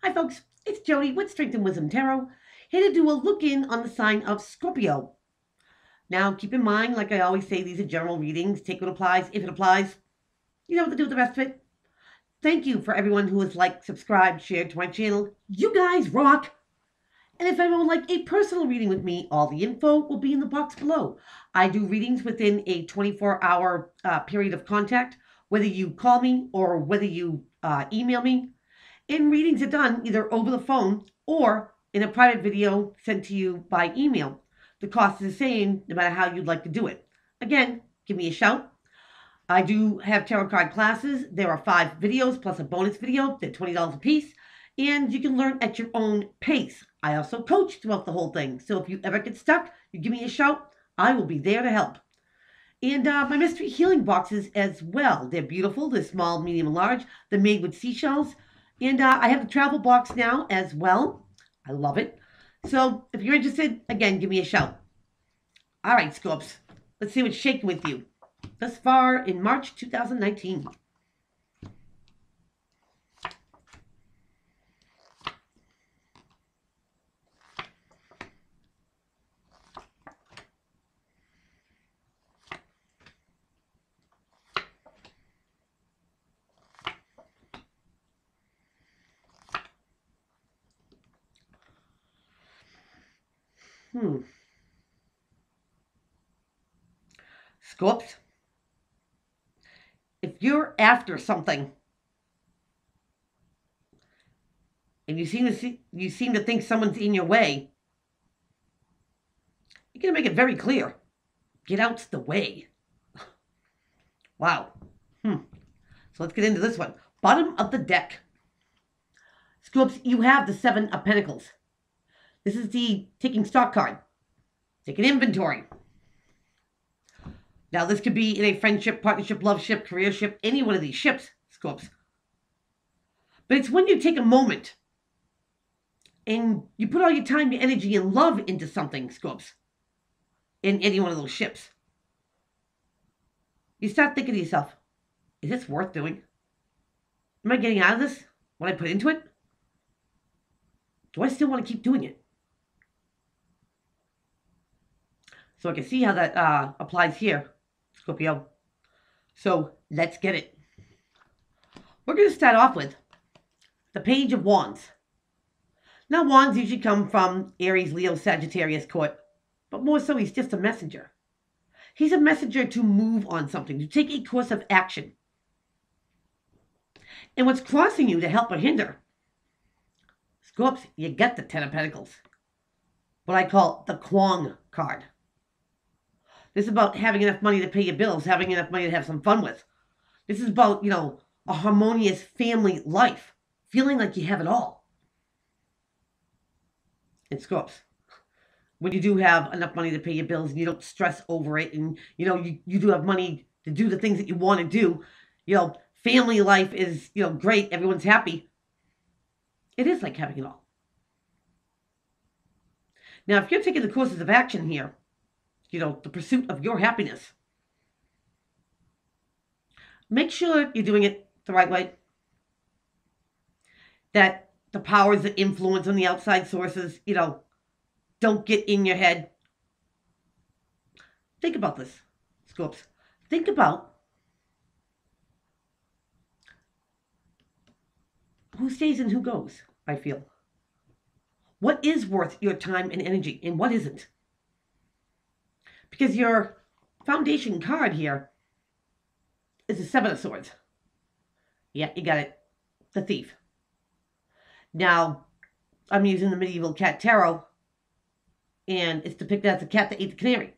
Hi, folks. It's Jody with Strength and Wisdom Tarot, here to do a look in on the sign of Scorpio. Now, keep in mind, like I always say, these are general readings. Take what applies. If it applies, you know what to do with the rest of it. Thank you for everyone who has liked, subscribed, shared to my channel. You guys rock. And if anyone would like a personal reading with me, all the info will be in the box below. I do readings within a 24-hour period of contact, whether you call me or whether you email me. And readings are done either over the phone or in a private video sent to you by email. The cost is the same no matter how you'd like to do it. Again, give me a shout. I do have tarot card classes. There are 5 videos plus a bonus video. They're $20 a piece. And you can learn at your own pace. I also coach throughout the whole thing. So if you ever get stuck, you give me a shout. I will be there to help. And my mystery healing boxes as well. They're beautiful. They're small, medium, and large. They're made with seashells. And I have the travel box now as well. I love it. So if you're interested, again, give me a shout. All right, Scorps. Let's see what's shaking with you thus far in March 2019. Scorps, if you're after something and you seem to think someone's in your way, you're going to make it very clear. Get out the way. Wow. So let's get into this one. Bottom of the deck. Scorps, you have the 7 of Pentacles. This is the taking stock card. Taking inventory. Now, this could be in a friendship, partnership, love ship, career ship, any one of these ships, Scorps. But it's when you take a moment and you put all your time, your energy, and love into something, Scorps, in any one of those ships. You start thinking to yourself, is this worth doing? Am I getting out of this? What I put into it? Do I still want to keep doing it? So I can see how that applies here, Scorpio. So let's get it. We're going to start off with the Page of Wands. Now, wands usually come from Aries, Leo, Sagittarius court, but more so he's just a messenger. He's a messenger to move on something, to take a course of action. And what's crossing you to help or hinder? Scorps, you get the 10 of Pentacles. What I call the Kwong card. This is about having enough money to pay your bills, having enough money to have some fun with. This is about, a harmonious family life, feeling like you have it all. And Scorps, when you do have enough money to pay your bills and you don't stress over it, and, you do have money to do the things that you want to do, family life is, great, everyone's happy. It is like having it all. Now, if you're taking the courses of action here, the pursuit of your happiness, make sure you're doing it the right way. That the powers that influence on the outside sources, don't get in your head. Think about this, Scorps. Think about who stays and who goes, I feel. What is worth your time and energy, and what isn't? Because your foundation card here is the 7 of Swords. Yeah, you got it. The Thief. Now, I'm using the Medieval Cat Tarot, and it's depicted as a cat that ate the canary.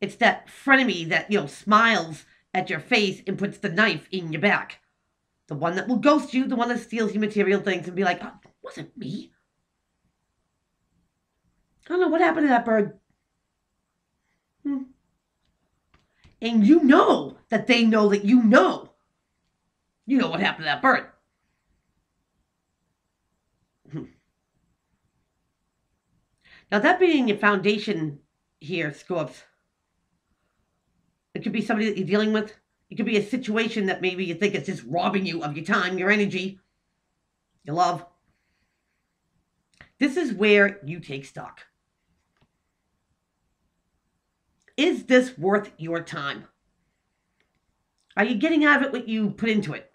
It's that frenemy that, smiles at your face and puts the knife in your back. The one that will ghost you, the one that steals your material things and be like, oh, it wasn't me. I don't know what happened to that bird. And you know that they know that you know what happened to that bird. Now, that being your foundation here, Scorps, it could be somebody that you're dealing with, It could be a situation that maybe you think it's just robbing you of your time, your energy, your love. This is where you take stock. Is this worth your time? Are you getting out of it what you put into it?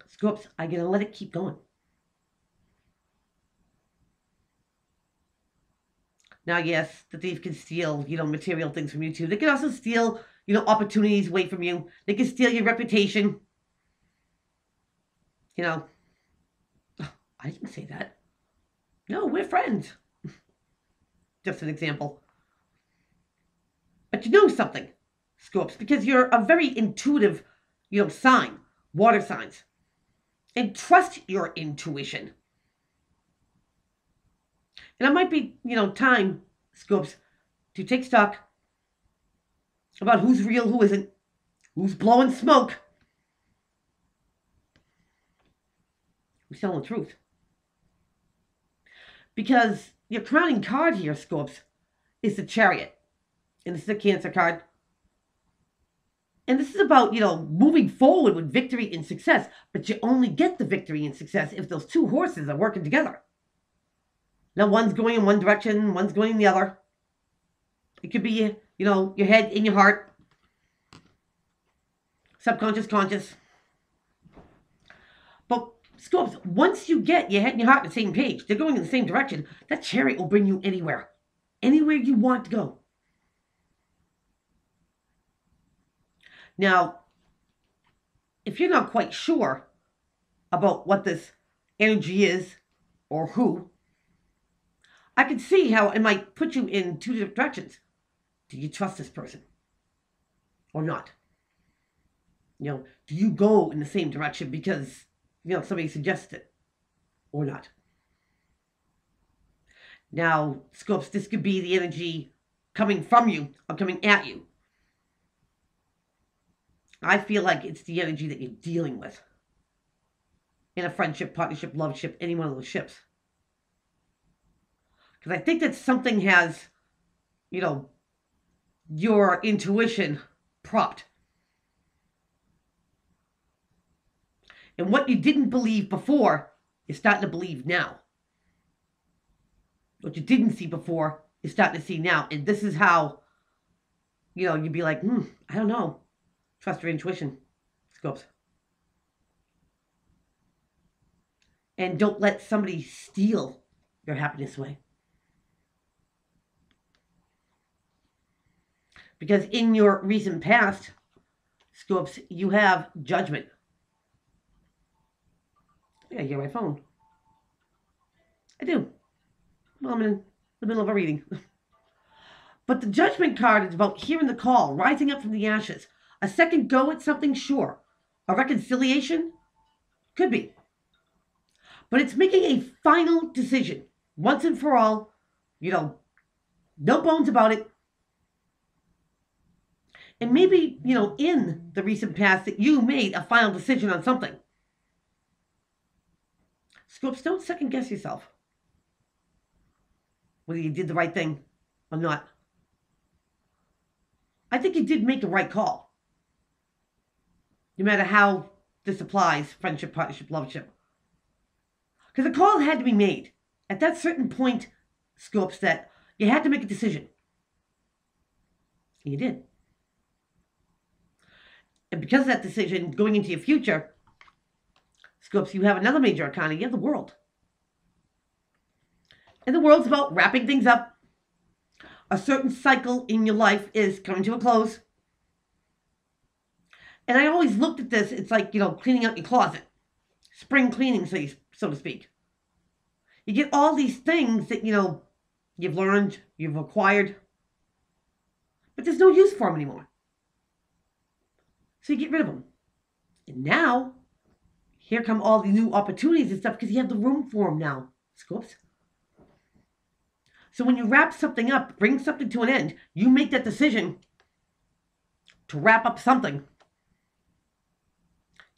Scopes, are you going to let it keep going? Now, yes, the thief can steal, material things from you too. They can also steal, opportunities away from you. They can steal your reputation. Oh, I didn't say that. No, we're friends. Just an example. But you know something, Scopes, because you're a very intuitive, sign, water signs. And trust your intuition. And it might be, time, Scopes, to take stock about who's real, who isn't, who's blowing smoke, who's telling the truth. Because your crowning card here, Scopes, is the Chariot. And this is a Cancer card. And this is about, moving forward with victory and success. But you only get the victory and success if those two horses are working together. Now, one's going in one direction, one's going in the other. It could be, your head and your heart. Subconscious, conscious. But, Scopes, once you get your head and your heart on the same page, they're going in the same direction, that Chariot will bring you anywhere. Anywhere you want to go. Now, if you're not quite sure about what this energy is or who, I can see how it might put you in two different directions. Do you trust this person or not? Do you go in the same direction because, somebody suggests it or not? Now, Scopes, this could be the energy coming from you or coming at you. I feel like it's the energy that you're dealing with in a friendship, partnership, love ship, any one of those ships. Because I think that something has, your intuition propped. And what you didn't believe before, you're starting to believe now. What you didn't see before, you're starting to see now. And this is how, you'd be like, I don't know. Trust your intuition, Scopes. And don't let somebody steal your happiness away. Because in your recent past, Scopes, you have judgment. Yeah, you hear my phone. I do. Well, I'm in the middle of a reading. But the judgment card is about hearing the call, rising up from the ashes. A second go at something, sure. A reconciliation? Could be. But it's making a final decision. Once and for all. No bones about it. And maybe, in the recent past that you made a final decision on something. Scopes, don't second guess yourself. Whether you did the right thing or not. I think you did make the right call. No matter how this applies, friendship, partnership, loveship. Because the call had to be made. At that certain point, Scopes, that you had to make a decision. And you did. And because of that decision, going into your future, Scopes, you have another major arcana. You have the World. And the World's about wrapping things up. A certain cycle in your life is coming to a close. And I always looked at this, it's like, cleaning out your closet. Spring cleaning, so to speak. You get all these things that, you've learned, you've acquired. But there's no use for them anymore. So you get rid of them. And now, here come all the new opportunities and stuff because you have the room for them now, Scopes. So when you wrap something up, bring something to an end, you make that decision to wrap up something.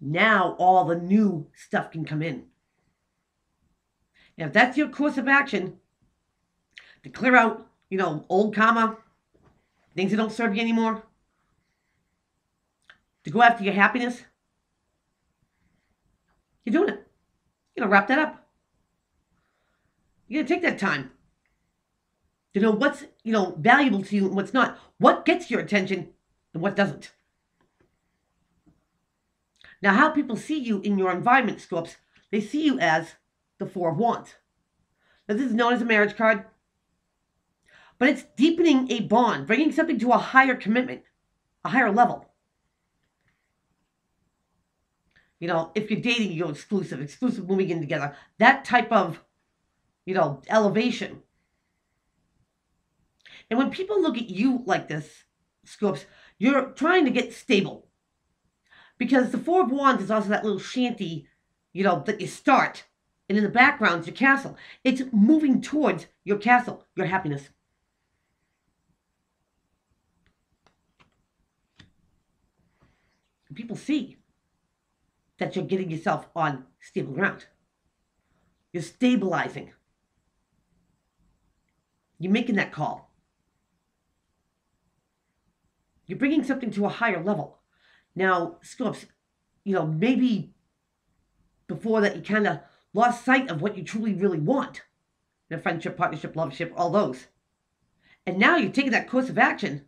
Now all the new stuff can come in. And if that's your course of action, to clear out, old karma, things that don't serve you anymore, to go after your happiness, you're doing it. You're going to wrap that up. You're going to take that time to know what's, valuable to you and what's not. What gets your attention and what doesn't. Now, how people see you in your environment, Scorps, they see you as the Four of Wands. Now, this is known as a marriage card, but it's deepening a bond, bringing something to a higher commitment, a higher level. If you're dating, you go exclusive moving in together. That type of, elevation. And when people look at you like this, Scorps, you're trying to get stable. Because the Four of Wands is also that little shanty, that you start. And in the background is your castle. It's moving towards your castle, your happiness. And people see that you're getting yourself on stable ground. You're stabilizing. You're making that call. You're bringing something to a higher level. Now, Scorps, maybe before that you kind of lost sight of what you truly, really want in a friendship, partnership, loveship, all those. And now you're taking that course of action,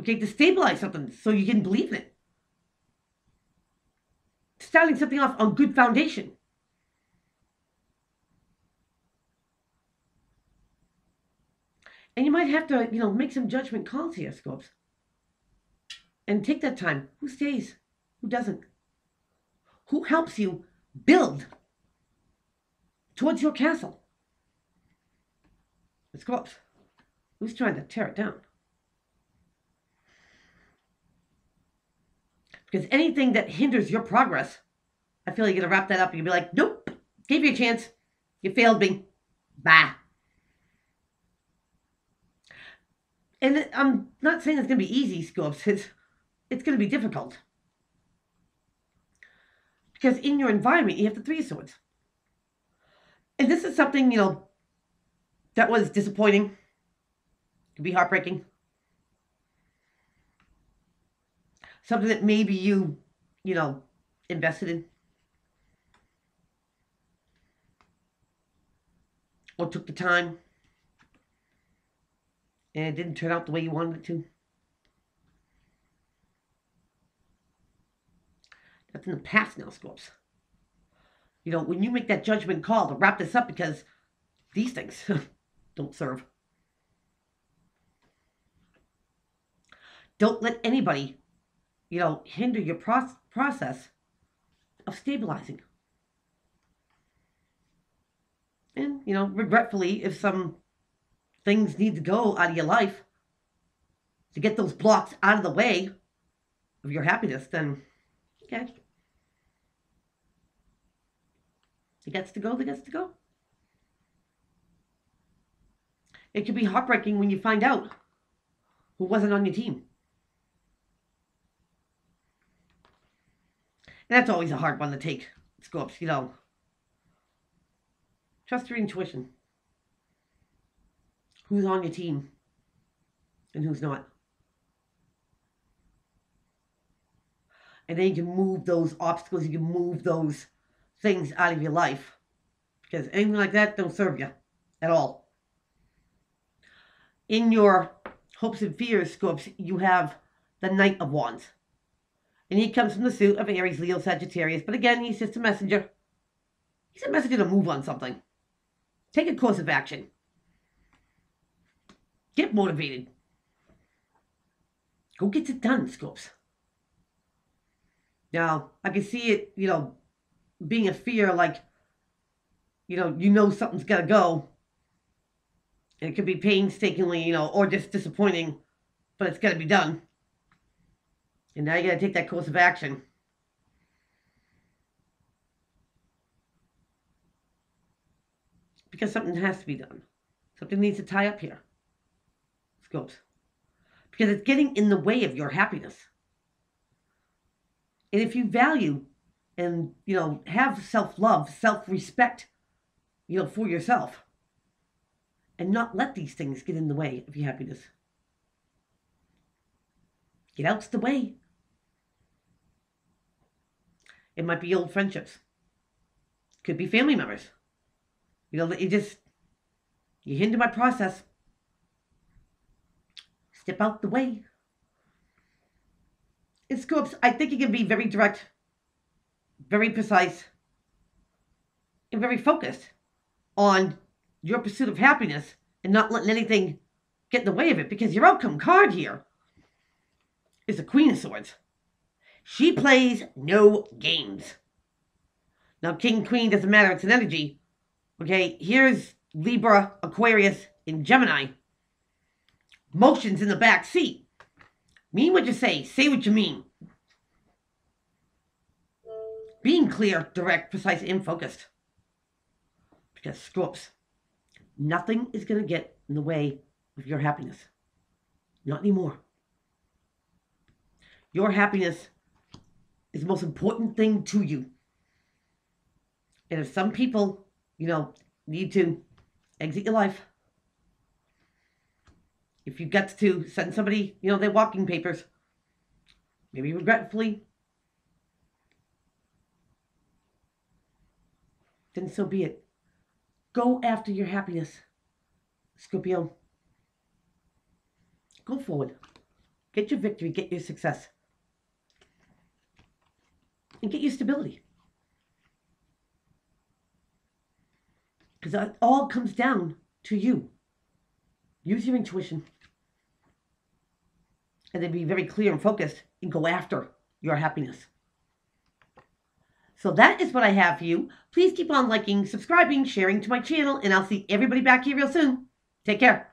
to stabilize something so you can believe in it. Starting something off on good foundation. And you might have to, make some judgment calls here, Scorps. And take that time. Who stays? Who doesn't? Who helps you build towards your castle? Scorps. Who's trying to tear it down? Because anything that hinders your progress, I feel like you're going to wrap that up and you'll be like, nope, gave you a chance. You failed me. Bah. And I'm not saying it's going to be easy, Scorps. It's going to be difficult. Because in your environment, you have the Three of Swords. And this is something, that was disappointing. It could be heartbreaking. Something that maybe you, invested in. Or took the time. And it didn't turn out the way you wanted it to. That's in the past now, Scorps. When you make that judgment call to wrap this up, because these things don't serve. Don't let anybody, hinder your process of stabilizing. And, regretfully, if some things need to go out of your life to get those blocks out of the way of your happiness, then, okay. It gets to go, It can be heartbreaking when you find out who wasn't on your team. And that's always a hard one to take, Scorps, Trust your intuition. Who's on your team and who's not. And then you can move those obstacles, you can move those things out of your life. Because anything like that don't serve you at all. In your hopes and fears, Scorps, you have the Knight of Wands. And he comes from the suit of Aries, Leo, Sagittarius. But again, he's just a messenger. He's a messenger to move on something. Take a course of action. Get motivated. Go get it done, Scorps. Now, I can see it, being a fear like, something's got to go. And it could be painstakingly, or just disappointing, but it's got to be done. And now you got to take that course of action. Because something has to be done. Something needs to tie up here. Scorps. Because it's getting in the way of your happiness. And if you value and, have self-love, self-respect, for yourself, and not let these things get in the way of your happiness. Get out the way. It might be old friendships. Could be family members. You hinder my process. Step out the way. In Scorps, I think you can be very direct, very precise, and very focused on your pursuit of happiness and not letting anything get in the way of it, because your outcome card here is the Queen of Swords. She plays no games. Now, King, Queen, doesn't matter. It's an energy. Okay, here's Libra, Aquarius, and Gemini. Motion's in the back seat. Mean what you say what you mean. Being clear, direct, precise, and focused. Because Scorps, nothing is going to get in the way of your happiness. Not anymore. Your happiness is the most important thing to you. And if some people, need to exit your life, if you get to send somebody, their walking papers, maybe regretfully, then so be it. Go after your happiness, Scorpio. Go forward. Get your victory, get your success, and get your stability. Because it all comes down to you. Use your intuition. And then be very clear and focused and go after your happiness. So that is what I have for you. Please keep on liking, subscribing, sharing to my channel, and I'll see everybody back here real soon. Take care.